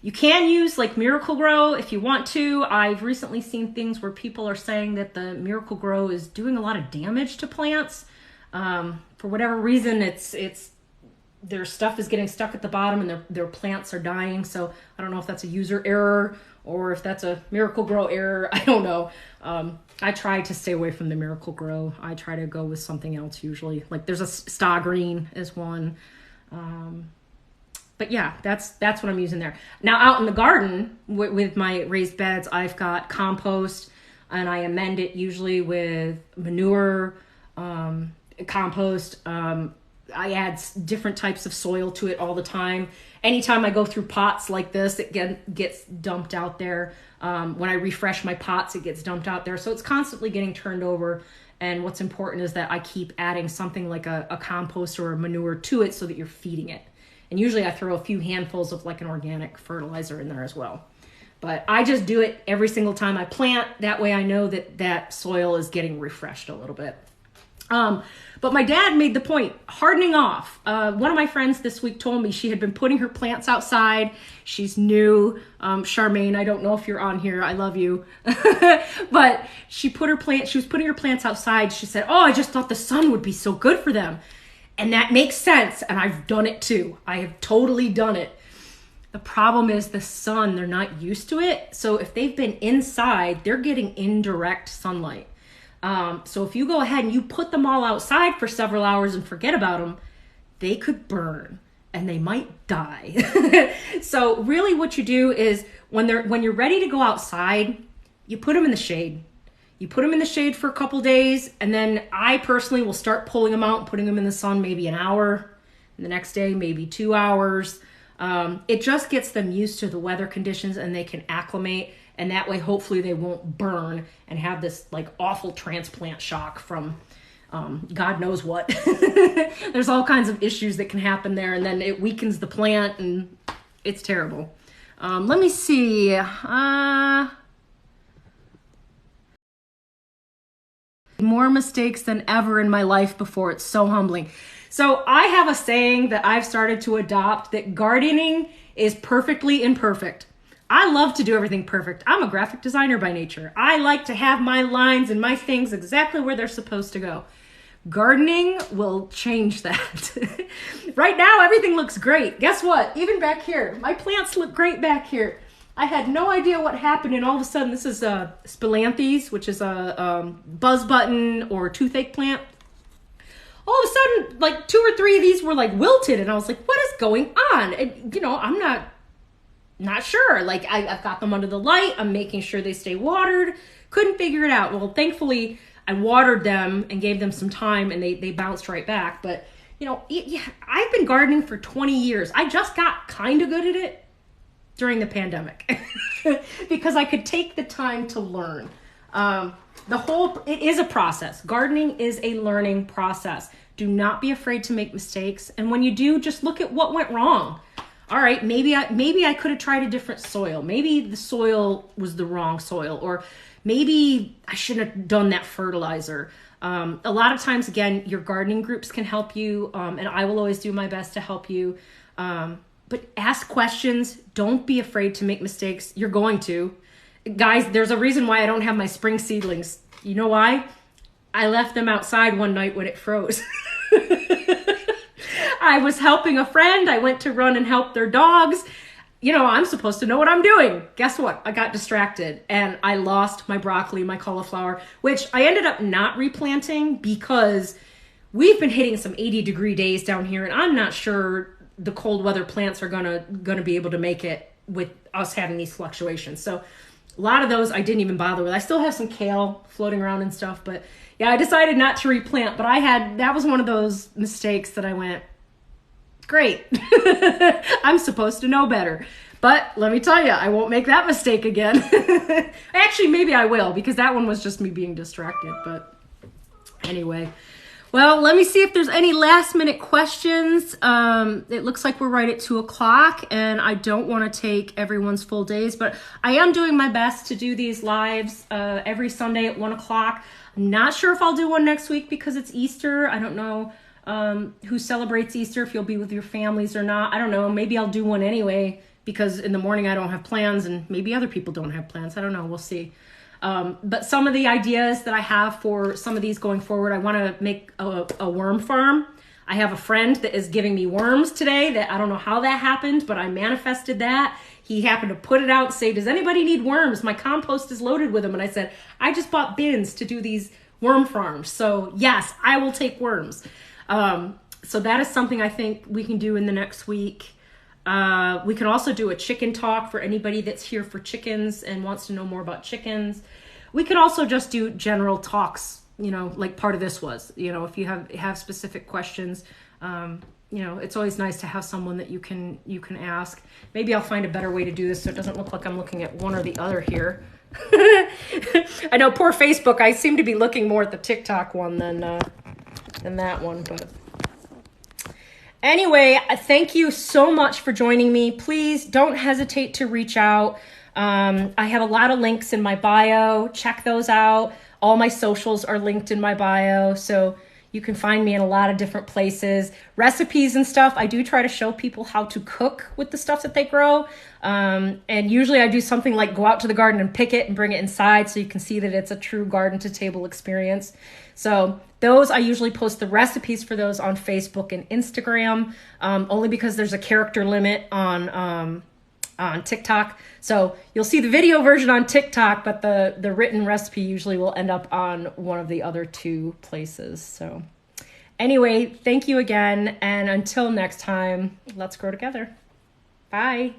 You can use like Miracle Grow if you want to. I've recently seen things where people are saying that the Miracle Grow is doing a lot of damage to plants. For whatever reason, it's their stuff is getting stuck at the bottom and their plants are dying. So I don't know if that's a user error or if that's a Miracle Grow error. I don't know. I try to stay away from the Miracle Grow. I try to go with something else usually. Like there's a Star Green is one. But yeah, that's what I'm using there. Now out in the garden with my raised beds, I've got compost, and I amend it usually with manure, compost. I add different types of soil to it all the time. Anytime I go through pots like this, it gets dumped out there. When I refresh my pots, it gets dumped out there. So it's constantly getting turned over. And what's important is that I keep adding something like a compost or a manure to it so that you're feeding it. And usually I throw a few handfuls of like an organic fertilizer in there as well. But I just do it every single time I plant. That way I know that soil is getting refreshed a little bit. But my dad made the point, hardening off. One of my friends this week told me she had been putting her plants outside. She's new. Charmaine, I don't know if you're on here. I love you. But she was putting her plants outside. She said, oh, I just thought the sun would be so good for them. And that makes sense. And I've done it too. I have totally done it. The problem is the sun, they're not used to it. So if they've been inside, they're getting indirect sunlight. So if you go ahead and you put them all outside for several hours and forget about them, they could burn and they might die. So really what you do is when you're ready to go outside, you put them in the shade. You put them in the shade for a couple days, and then I personally will start pulling them out and putting them in the sun maybe an hour, and the next day maybe 2 hours. It just gets them used to the weather conditions and they can acclimate, and that way hopefully they won't burn and have this like awful transplant shock from God knows what. There's all kinds of issues that can happen there, and then it weakens the plant and it's terrible. Let me see. More mistakes than ever in my life before. It's so humbling. So I have a saying that I've started to adopt, that gardening is perfectly imperfect. I love to do everything perfect. I'm a graphic designer by nature. I like to have my lines and my things exactly where they're supposed to go. Gardening will change that. Right now, everything looks great. Guess what? Even back here, my plants look great back here. I had no idea what happened, and all of a sudden, this is Spilanthes, which is a buzz button or toothache plant. All of a sudden, like 2 or 3 of these were like wilted, and I was like, what is going on? And, I'm not sure. Like, I've got them under the light. I'm making sure they stay watered. Couldn't figure it out. Well, thankfully, I watered them and gave them some time, and they bounced right back. But, I've been gardening for 20 years. I just got kind of good at it during the pandemic because I could take the time to learn. It is a process. Gardening is a learning process. Do not be afraid to make mistakes. And when you do, just look at what went wrong. All right, maybe I could have tried a different soil. Maybe the soil was the wrong soil, or maybe I shouldn't have done that fertilizer. A lot of times, again, your gardening groups can help you, and I will always do my best to help you. But ask questions. Don't be afraid to make mistakes. You're going to. Guys, there's a reason why I don't have my spring seedlings. You know why? I left them outside one night when it froze. I was helping a friend. I went to run and help their dogs. I'm supposed to know what I'm doing. Guess what? I got distracted and I lost my broccoli, my cauliflower, which I ended up not replanting because we've been hitting some 80-degree days down here, and I'm not sure the cold weather plants are gonna be able to make it with us having these fluctuations. So a lot of those I didn't even bother with. I still have some kale floating around and stuff, but yeah, I decided not to replant. But that was one of those mistakes that I went, great. I'm supposed to know better. But let me tell you, I won't make that mistake again. Actually, maybe I will, because that one was just me being distracted. But anyway. Well, let me see if there's any last minute questions. It looks like we're right at 2:00, and I don't want to take everyone's full days, but I am doing my best to do these lives every Sunday at 1:00. I'm not sure if I'll do one next week because it's Easter. I don't know who celebrates Easter, if you'll be with your families or not. I don't know. Maybe I'll do one anyway because in the morning I don't have plans, and maybe other people don't have plans. I don't know. We'll see. But some of the ideas that I have for some of these going forward, I want to make a worm farm. I have a friend that is giving me worms today that I don't know how that happened, but I manifested that. He happened to put it out and say, does anybody need worms? My compost is loaded with them. And I said, I just bought bins to do these worm farms. So yes, I will take worms. So that is something I think we can do in the next week. We can also do a chicken talk for anybody that's here for chickens and wants to know more about chickens. We could also just do general talks, like part of this was, if you have specific questions, it's always nice to have someone that you can ask. Maybe I'll find a better way to do this so it doesn't look like I'm looking at one or the other here. I know, poor Facebook, I seem to be looking more at the TikTok one than that one, but anyway, thank you so much for joining me. Please don't hesitate to reach out. I have a lot of links in my bio. Check those out. All my socials are linked in my bio, so you can find me in a lot of different places. Recipes and stuff, I do try to show people how to cook with the stuff that they grow. And usually I do something like go out to the garden and pick it and bring it inside so you can see that it's a true garden to table experience. So those, I usually post the recipes for those on Facebook and Instagram, only because there's a character limit on TikTok. So you'll see the video version on TikTok, but the written recipe usually will end up on one of the other two places. So anyway, thank you again. And until next time, let's grow together. Bye.